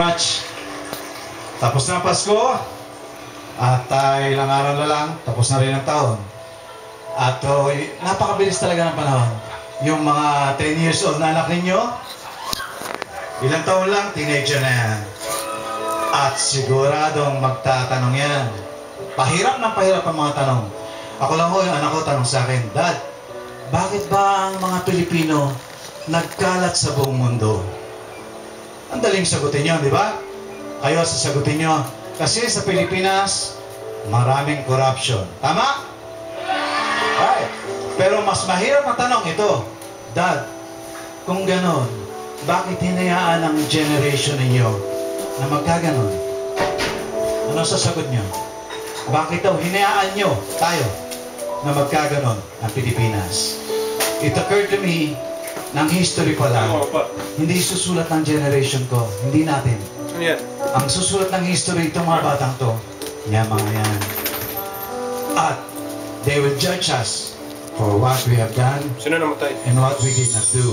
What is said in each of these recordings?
Much. Tapos na ang Pasko at ilang araw na lang, tapos na rin ang taon. At napakabilis talaga ng panahon. Yung mga 10 years old na anak ninyo, ilang taon lang, teenager na yan. At siguradong magtatanong yan. Pahirap ng pahirap ang mga tanong. Ako lang ho, yung anak ko tanong sa akin, Dad, bakit ba ang mga Pilipino nagkalat sa buong mundo? Ang daling sagutin nyo, di ba? Kayo sasagutin nyo. Kasi sa Pilipinas, maraming corruption. Tama? Right. Pero mas mahirap ang tanong ito, Dad, kung ganon, bakit hinayaan ang generation ninyo na magkaganon? Ano sasagot nyo? Bakit daw hinayaan nyo, tayo, na magkaganon ang Pilipinas? It occurred to me, ng history pala, hindi susulat ng generation ko, hindi natin. Yeah. Ang susulat ng history itong mga batang to, yan mga yan. At they will judge us for what we have done Sino namatay? and what we did not do.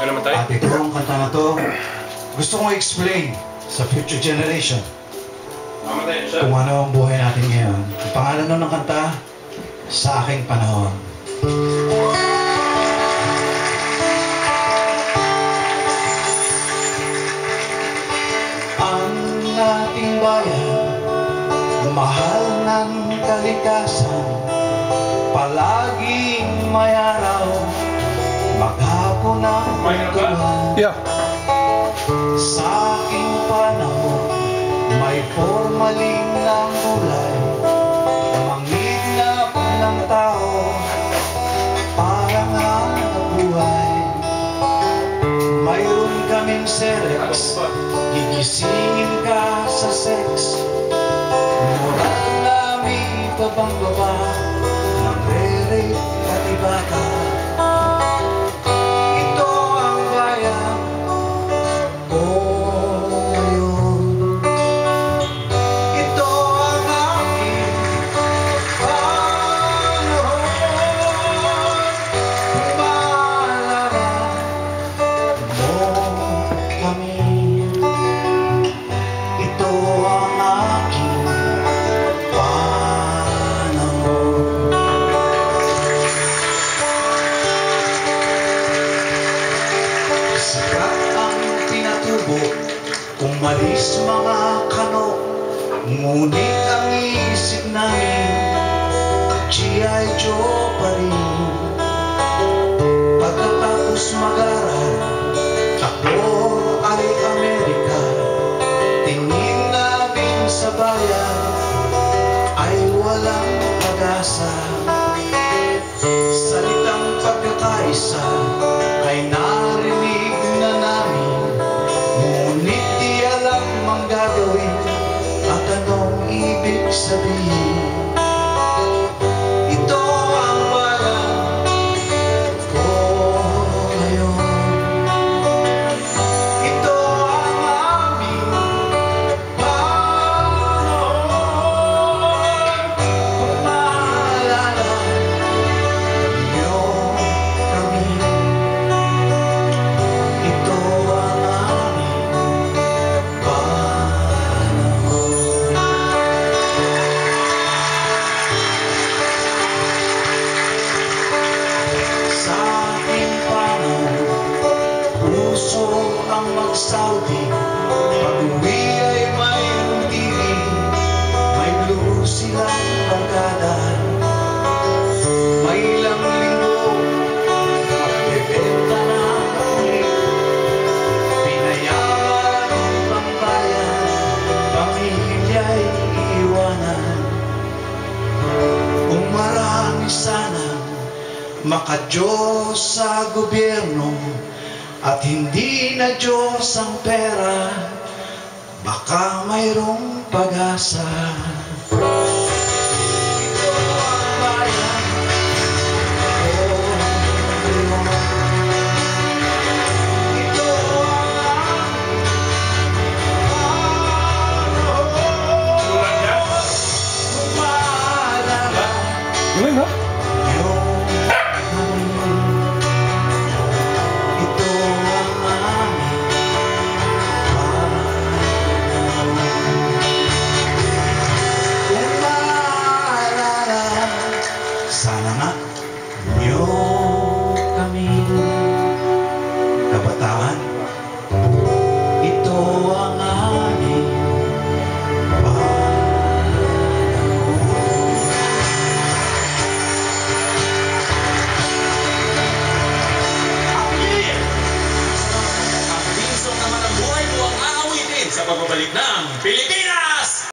Ano namatay? At ito ang kanta na to, gusto kong explain sa future generation Namatay siya. kung ano ang buhay natin ngayon. Ang pangalan nun ng kanta, Sa Aking Panahon. Ating bayan, mahal ng kalikasan, palaging may araw, maghapon ang pagkuhan. Yeah. Sa aking panahon, may formalin ng gulay, manginap ng tao, parang ang nabuhay. Mayroon kaming serex, gigisingin ka sa sex, moral na may pabangbaba, nagre-rape at ibaka. Ito ang bayan ko ngayon. Ito ang aking panahon. Pumalaran mo kami. Ito ang aking panahon. Sikat ang pinatubo, umalis mga kano, ngunit ang isip namin, G.I. Joe pa rin. Pagkatapos mag-aral, ako ay Amerika. Tingin namin sa bayan ay walang pag-asa. Salitang pagkakaisa ay narinig na namin, ngunit di alam ang gagawin at anong ibig sabihin. Ito ang bayan ko ngayon. Ito ang aming panahon. Pumaalala niyo kami. Ito ang aming panahon. Sa aking panahon, puso ang magsaudi. Pag-uwi ay may TV, may blue silang barkada. May ilang linggo at bebenta na ulit. Pinayaman ang bayan, pamilya'y iiwanan. Kung marami sanang maka-Diyos sa gobyerno at hindi na Diyos ang pera, baka mayroong pag-asa. Ito ang bayan ko ngayon. Ito ang aking panahon. Pumaalala Galing ha? niyo kami. Ito ang aming panahon. Ha? Yung